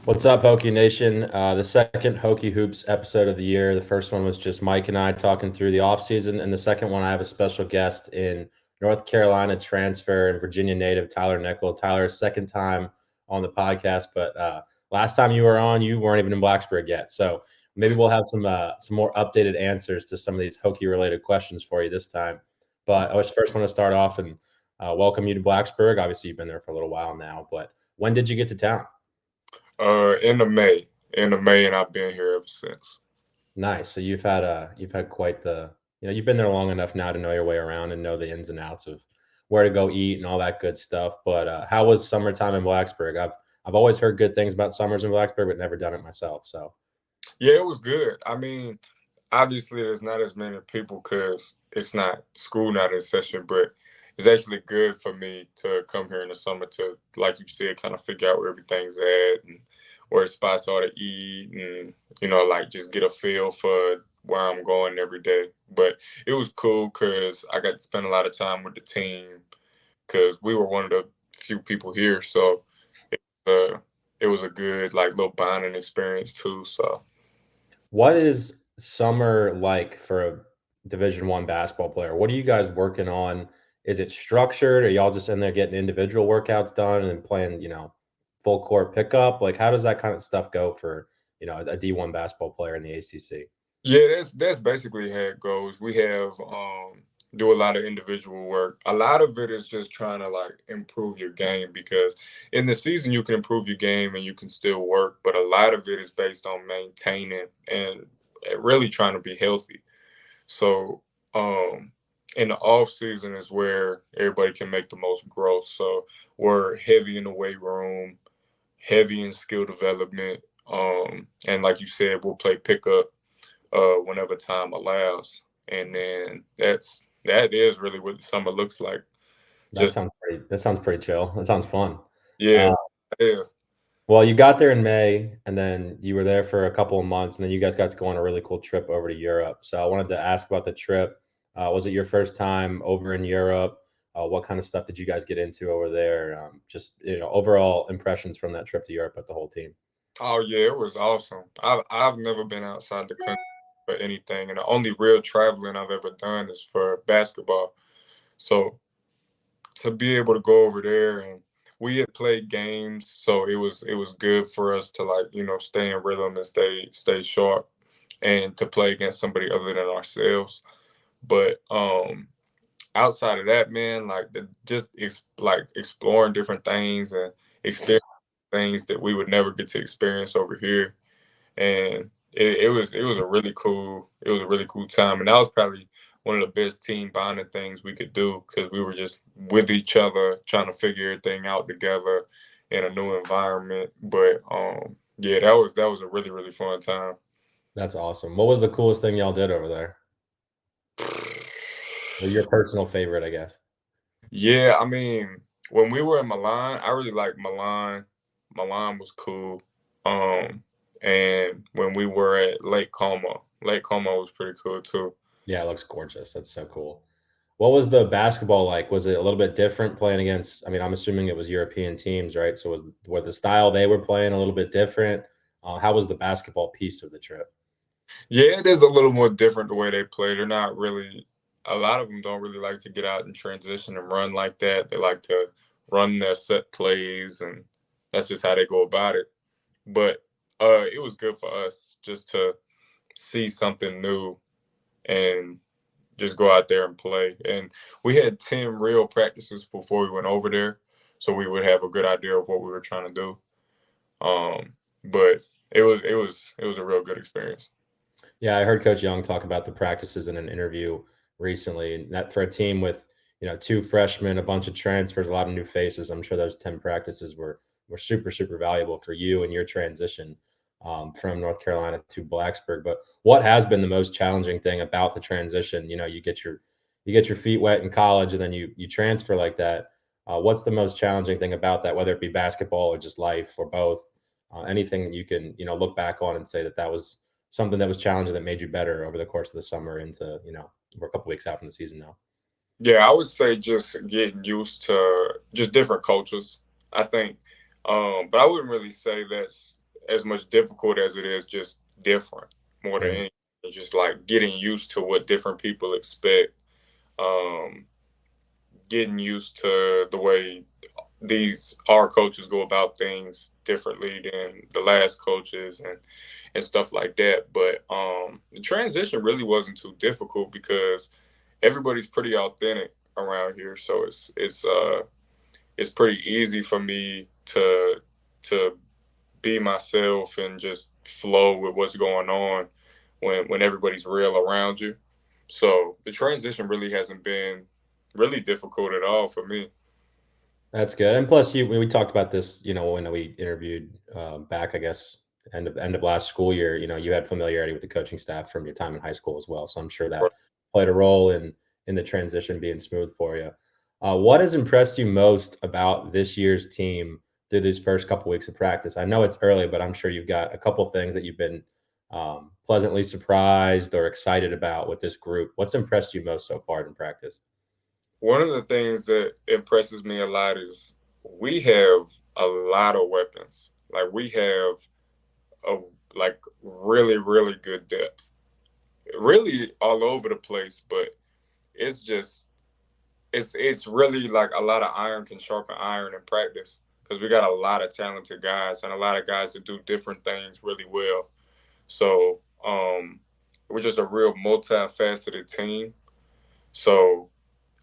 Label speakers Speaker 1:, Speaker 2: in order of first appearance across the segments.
Speaker 1: What's up, Hokie Nation? The second Hokie Hoops episode of the year. The first one was just Mike and I talking through the offseason. And the second one, I have a special guest in North Carolina transfer and Virginia native, Tyler Nickel. Tyler's second time on the podcast, but last time you were on, you weren't even in Blacksburg yet. So maybe we'll have some more updated answers to some of these Hokie related questions for you this time. But I was first want to start off and welcome you to Blacksburg. Obviously, you've been there for a little while now, but when did you get to town?
Speaker 2: In the May, and I've been here ever since.
Speaker 1: Nice. So you've had quite the you've been there long enough now to know your way around and know the ins and outs of where to go eat and all that good stuff. But how was summertime in Blacksburg? I've always heard good things about summers in Blacksburg, but never done it myself. So
Speaker 2: Yeah, it was good. I mean, obviously, there's not as many people because it's not school not in session, but it's actually good for me to come here in the summer to, like you said, kind of figure out where everything's at and where spots are to eat, and like just get a feel for where I'm going every day. But it was cool because I got to spend a lot of time with the team because we were one of the few people here, so uh, it was a good like little bonding experience too. So.
Speaker 1: what is summer like for a Division 1 basketball player? What are you guys working on? Is it structured? Are y'all just in there getting individual workouts done and playing, full court pickup? Like, how does that kind of stuff go for, a D1 basketball player in the ACC?
Speaker 2: Yeah, that's basically how it goes. We have do a lot of individual work. A lot of it is just trying to like improve your game because in the season you can improve your game and you can still work, but a lot of it is based on maintaining and really trying to be healthy. So in the off season is where everybody can make the most growth. So we're heavy in the weight room, heavy in skill development. And like you said, we'll play pickup whenever time allows. And then that is really what the summer looks like.
Speaker 1: That
Speaker 2: Just
Speaker 1: sounds pretty chill. That sounds fun.
Speaker 2: yeah,
Speaker 1: Uh,
Speaker 2: it is.
Speaker 1: well, you got there in May, and then you were there for a couple of months, and then you guys got to go on a really cool trip over to Europe. So I wanted to ask about the trip. Was it your first time over in Europe? What kind of stuff did you guys get into over there? Just overall impressions from that trip to Europe with the whole team.
Speaker 2: Oh yeah, it was awesome. I've never been outside the country for anything, and the only real traveling I've ever done is for basketball. So to be able to go over there, and we had played games, so it was good for us to like stay in rhythm and stay sharp, and to play against somebody other than ourselves. But outside of that, man, like like exploring different things and experience things that we would never get to experience over here. And it was a really cool time. And that was probably one of the best team bonding things we could do because we were just with each other trying to figure everything out together in a new environment. But yeah, that was a really, really fun time.
Speaker 1: That's awesome. What was the coolest thing y'all did over there, or your personal favorite, I guess?
Speaker 2: Yeah, I mean, when we were in Milan, I really liked Milan. Milan was cool. And when we were at Lake Como was pretty cool too.
Speaker 1: Yeah, it looks gorgeous. That's so cool. What was the basketball like? Was it a little bit different playing against? I mean, I'm assuming it was European teams, right? So was the style they were playing a little bit different? How was the basketball piece of the trip?
Speaker 2: Yeah, it is a little more different the way they play. They're not really. A lot of them don't really like to get out and transition and run like that. They like to run their set plays, and that's just how they go about it. But it was good for us just to see something new and just go out there and play. And we had 10 real practices before we went over there, so we would have a good idea of what we were trying to do. But it was a real good experience.
Speaker 1: Yeah, I heard Coach Young talk about the practices in an interview recently, and that for a team with two freshmen, a bunch of transfers, a lot of new faces, I'm sure those 10 practices were super valuable for you and your transition from North Carolina to Blacksburg. But what has been the most challenging thing about the transition? You get your feet wet in college, and then you transfer like that. What's the most challenging thing about that? Whether it be basketball or just life or both, anything that you can look back on and say that was something that was challenging that made you better over the course of the summer into, we're a couple weeks out from the season now.
Speaker 2: Yeah, I would say just getting used to just different cultures. I think, but I wouldn't really say that's as much difficult as it is just different more than
Speaker 1: Mm.
Speaker 2: anything. It's just like getting used to what different people expect, um, getting used to the way our coaches go about things differently than the last coaches and stuff like that. But the transition really wasn't too difficult because everybody's pretty authentic around here, so it's pretty easy for me to be myself and just flow with what's going on when everybody's real around you. So the transition really hasn't been really difficult at all for me.
Speaker 1: That's good. And plus, we talked about this, when we interviewed back, I guess, end of last school year. You had familiarity with the coaching staff from your time in high school as well. So I'm sure that played a role in the transition being smooth for you. What has impressed you most about this year's team through these first couple weeks of practice? I know it's early, but I'm sure you've got a couple things that you've been pleasantly surprised or excited about with this group. What's impressed you most so far in practice?
Speaker 2: One of the things that impresses me a lot is we have a lot of weapons. Like we have a like really really good depth, really all over the place. But it's just it's really like a lot of iron can sharpen iron in practice because we got a lot of talented guys and a lot of guys that do different things really well. So we're just a real multifaceted team. So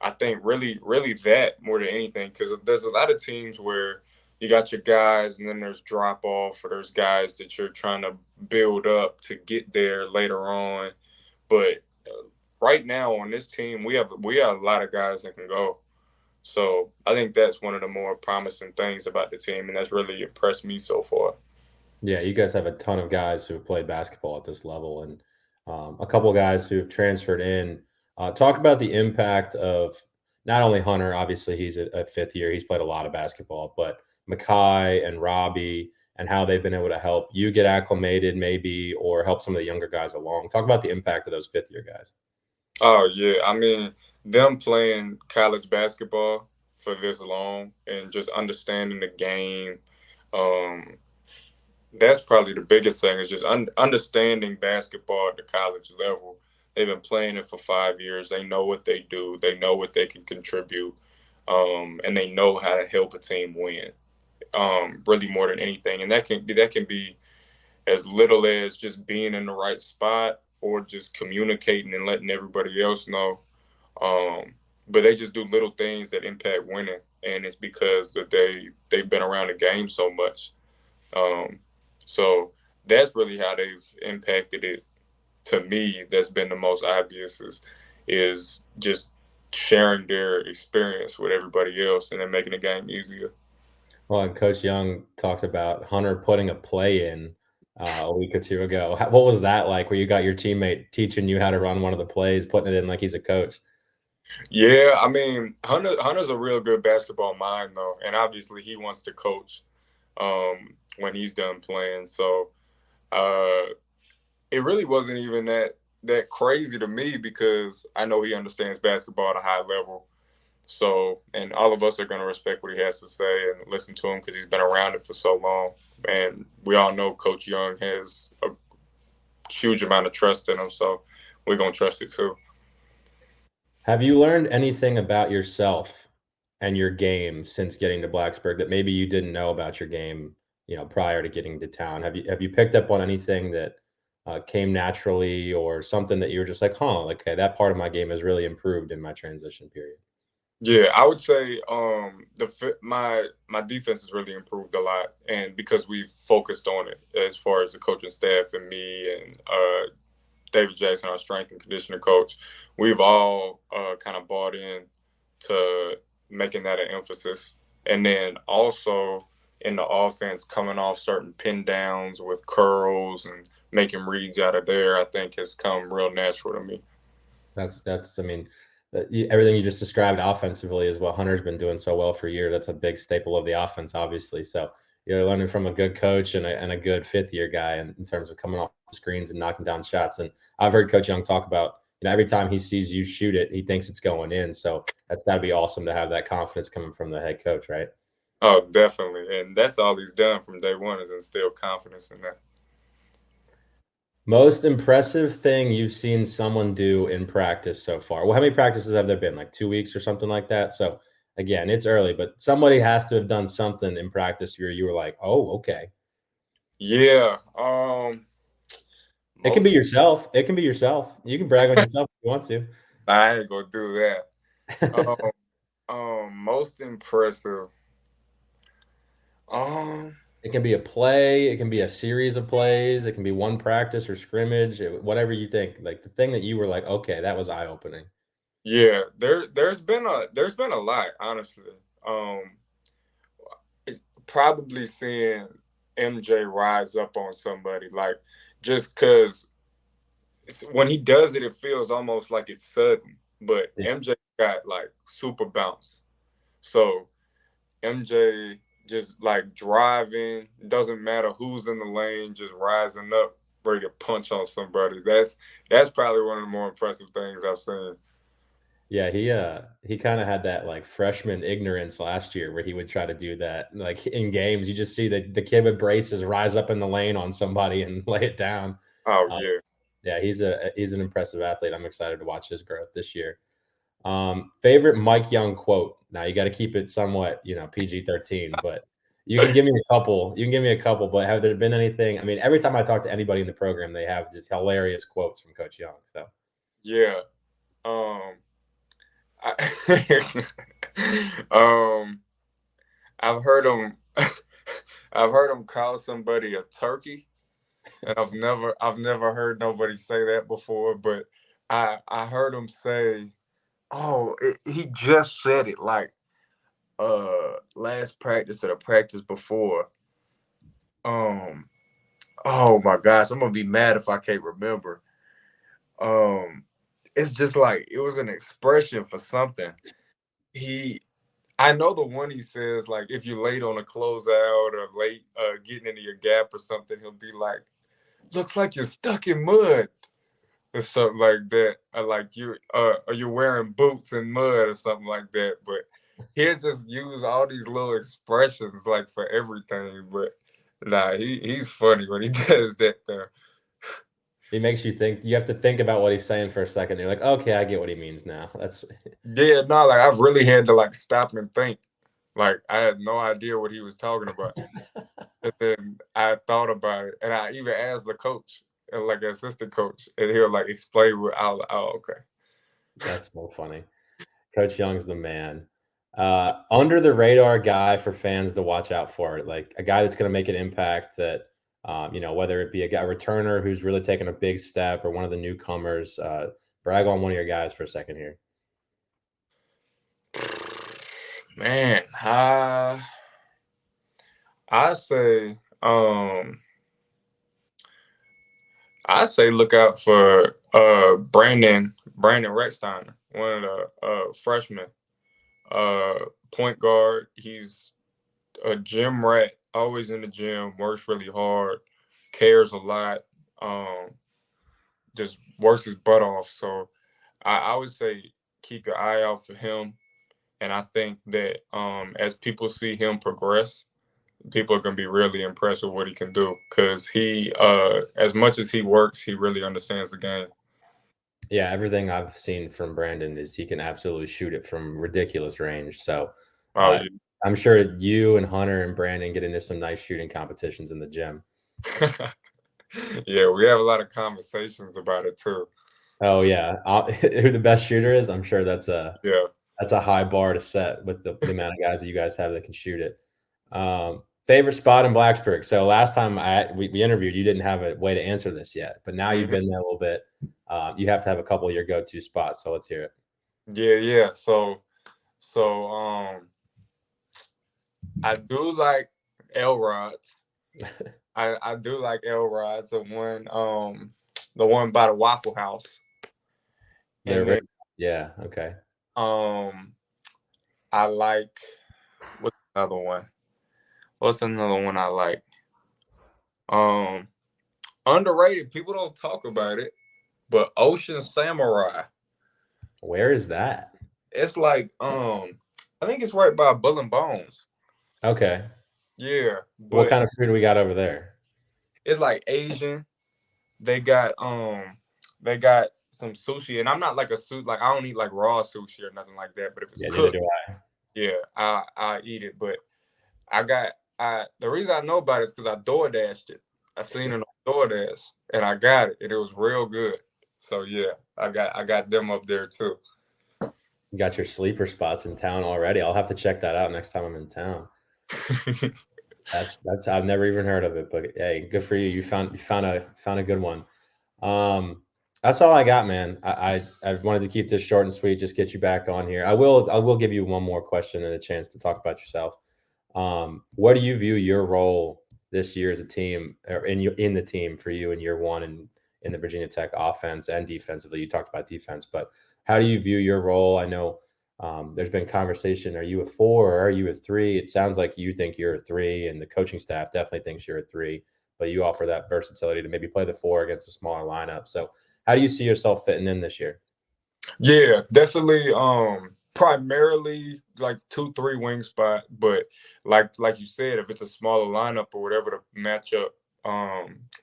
Speaker 2: I think really, really that more than anything, because there's a lot of teams where you got your guys and then there's drop off, or there's guys that you're trying to build up to get there later on. But right now on this team, we have a lot of guys that can go. So I think that's one of the more promising things about the team, and that's really impressed me so far.
Speaker 1: Yeah, you guys have a ton of guys who have played basketball at this level, and a couple guys who have transferred in. Talk about the impact of not only Hunter. Obviously, he's a fifth year; he's played a lot of basketball, but Makai and Robbie, and how they've been able to help you get acclimated, maybe, or help some of the younger guys along. Talk about the impact of those fifth year guys.
Speaker 2: Oh yeah, I mean them playing college basketball for this long and just understanding the game. Um, that's probably the biggest thing is just understanding basketball at the college level. They've been playing it for 5 years. They know what they do. They know what they can contribute, and they know how to help a team win. Really more than anything, and that can be as little as just being in the right spot or just communicating and letting everybody else know. Um, but they just do little things that impact winning, and it's because that they've been around the game so much. Um, so that's really how they've impacted it to me. That's been the most obvious is just sharing their experience with everybody else and then making the game easier.
Speaker 1: Well, and Coach Young talked about Hunter putting a play in a week or two ago. What was that like? Where you got your teammate teaching you how to run one of the plays, putting it in like he's a coach?
Speaker 2: Yeah, I mean Hunter's a real good basketball mind though, and obviously he wants to coach when he's done playing. So uh, it really wasn't even that crazy to me because I know he understands basketball at a high level. So, and all of us are going to respect what he has to say and listen to him because he's been around it for so long. And we all know Coach Young has a huge amount of trust in him, so we're going to trust it too.
Speaker 1: Have you learned anything about yourself and your game since getting to Blacksburg that maybe you didn't know about your game, prior to getting to town? Have you picked up on anything that came naturally, or something that you were just like, huh, like, okay, that part of my game has really improved in my transition period?
Speaker 2: Yeah, I would say my defense has really improved a lot, and because we've focused on it as far as the coaching staff and me and David Jackson, our strength and conditioning coach, we've all kind of bought in to making that an emphasis. And then also in the offense, coming off certain pin downs with curls and making reads out of there, I think has come real natural to me.
Speaker 1: I mean, everything you just described offensively is what Hunter's been doing so well for years. That's a big staple of the offense, obviously. So you're learning from a good coach and a good fifth year guy in terms of coming off the screens and knocking down shots. And I've heard Coach Young talk about, every time he sees you shoot it, he thinks it's going in. So that's got to be awesome to have that confidence coming from the head coach, right?
Speaker 2: Oh, definitely. And that's all he's done from day one is instill confidence in that.
Speaker 1: Most impressive thing you've seen someone do in practice so far? Well, how many practices have there been? Like 2 weeks or something like that? So, again, it's early, but somebody has to have done something in practice where you were like, "Oh, okay."
Speaker 2: Yeah.
Speaker 1: It can be
Speaker 2: Most
Speaker 1: yourself. It can be yourself. You can brag on yourself if you want to.
Speaker 2: I ain't gonna do that. Um, Most impressive. Um,
Speaker 1: It can be a play, it can be a series of plays, it can be one practice or scrimmage, whatever you think. Like the thing that you were like, "Okay, that was eye-opening."
Speaker 2: yeah, there's been a lot, honestly. Um, Probably seeing MJ rise up on somebody, like just because when he does it, it feels almost like it's sudden. But
Speaker 1: Yeah.
Speaker 2: MJ got like super bounce, so MJ just like driving, doesn't matter who's in the lane, just rising up, ready to punch on somebody. That's probably one of the more impressive things I've seen.
Speaker 1: Yeah, he kinda had that, like, freshman ignorance last year where he would try to do that, like, in games, you just see the kid with braces rise up in the lane on somebody and lay it down.
Speaker 2: Oh
Speaker 1: Uh,
Speaker 2: yeah,
Speaker 1: yeah, he's an impressive athlete, I'm excited to watch his growth this year. Favorite Mike Young quote? Now you gotta keep it somewhat, PG-13, but you can give me a couple, but have there been anything I mean, every time I talk to anybody in the program, they have just hilarious quotes from Coach Young, so
Speaker 2: yeah. Um, I, um, I've heard him. I've heard him call somebody a turkey, and I've never heard nobody say that before. But I heard him say, "Oh, he just said it like last practice or the practice before." Um, oh my gosh, I'm gonna be mad if I can't remember. Um, it's just like it was an expression for something. He I know the one he says, like, if you're late on a closeout or late getting into your gap or something, he'll be like, looks like you're stuck in mud or something like that. Or like or you're wearing boots in mud or something like that. But he'll just use all these little expressions like for everything. But nah, he's funny when he does that though.
Speaker 1: he makes you think you have to think about what he's saying for a second, you're like, "Okay, I get what he means now." That's
Speaker 2: Yeah, no, like I've really had to like stop and think. Like I had no idea what he was talking about. And then I thought about it, and I even asked the coach, like assistant coach, and he'll like explain what I was. Oh, okay.
Speaker 1: that's so funny. Coach Young's the man. Under the radar guy for fans to watch out for, like a guy that's going to make an impact that, whether it be a guy returner who's really taking a big step or one of the newcomers, brag on one of your guys for a second here.
Speaker 2: Man, I say, I say look out for Brandon Recksteiner, one of the freshmen, point guard. He's a gym rat, always in the gym, works really hard, cares a lot. Um, just works his butt off. So I would say keep your eye out for him. And I think that as people see him progress, people are going to be really impressed with what he can do because as much as he works, he really understands the game.
Speaker 1: Yeah, everything I've seen from Brandon is he can absolutely shoot it from ridiculous range. So
Speaker 2: Oh,
Speaker 1: uh, I'm sure you and Hunter and Brandon get into some nice shooting competitions in the gym.
Speaker 2: yeah. Yeah, we have a lot of conversations about it too.
Speaker 1: Oh yeah, who the best shooter is? I'm sure
Speaker 2: Yeah.
Speaker 1: that's a high bar to set with the amount of guys that you guys have that can shoot it. Favorite spot in Blacksburg? So last time we interviewed, you didn't have a way to answer this yet, but now you've
Speaker 2: Mhm.
Speaker 1: been there a little bit. You have to have a couple of your go-to spots. So let's hear
Speaker 2: Yeah, yeah. So I do like Elrod's.
Speaker 1: it.
Speaker 2: I do like Elrod's, the one by the Waffle House.
Speaker 1: They're
Speaker 2: And
Speaker 1: very,
Speaker 2: then
Speaker 1: yeah, okay.
Speaker 2: um I like what's another one? What's another one I like? Um Underrated. People don't talk about it, but Ocean Samurai.
Speaker 1: Where is that?
Speaker 2: It's like I think it's right by Bull and Bones.
Speaker 1: Okay.
Speaker 2: Yeah,
Speaker 1: What
Speaker 2: but
Speaker 1: kind of food we got over there?
Speaker 2: it's like Asian. They got some sushi, and I'm not like a suit like I don't eat like raw sushi or nothing like that. But if it's
Speaker 1: Yeah, neither
Speaker 2: cooked,
Speaker 1: do I.
Speaker 2: yeah, I eat it. But I got I the reason I know about it is because I door dashed it. I seen it on DoorDash and I got it, and it was real good. So yeah, I got them up there too.
Speaker 1: You got your sleeper spots in town already. I'll have to check that out next time I'm in town. That's I've never even heard of it, but hey, good for you. You found a good one. That's all I got, man. I wanted to keep this short and sweet. Just get you back on here. I will give you one more question and a chance to talk about yourself. What do you view your role this year as a team, or in the team for you in year one and in the Virginia Tech offense and defensively? You talked about defense, but how do you view your role? I know there's been conversation. Are you a four or are you a three? It sounds like you think you're a three, and the coaching staff definitely thinks you're a three. But you offer that versatility to maybe play the four against a smaller lineup. So, how do you see yourself fitting in this year?
Speaker 2: Yeah, definitely. Primarily like 2-3 wing spot, but like you said, if it's a smaller lineup or whatever the matchup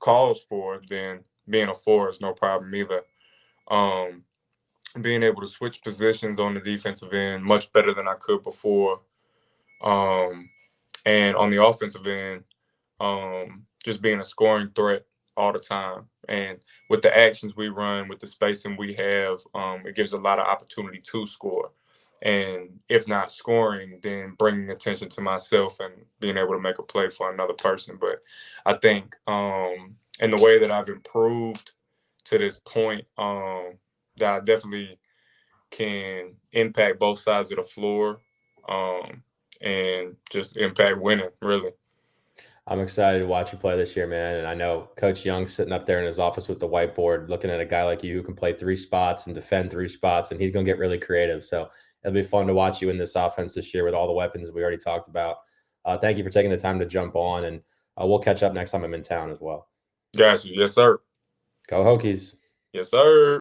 Speaker 2: calls for, then being a four is no problem either. Um, Being able to switch positions on the defensive end much better than I could before. Um, and on the offensive end, just being a scoring threat all the time. And with the actions we run, with the spacing we have, it gives a lot of opportunity to score. And if not scoring, then bringing attention to myself and being able to make a play for another person. But I think in the way that I've improved to this point, that I definitely can impact both sides of the floor, and just impact winning, really.
Speaker 1: I'm excited to watch you play this year, man. And I know Coach Young's sitting up there in his office with the whiteboard, looking at a guy like you who can play three spots and defend three spots, and he's going to get really creative. So it'll be fun to watch you in this offense this year with all the weapons we already talked about. Thank you for taking the time to jump on, and we'll catch up next time I'm in town as well.
Speaker 2: Got you. Yes, sir.
Speaker 1: Go Hokies.
Speaker 2: Yes, sir.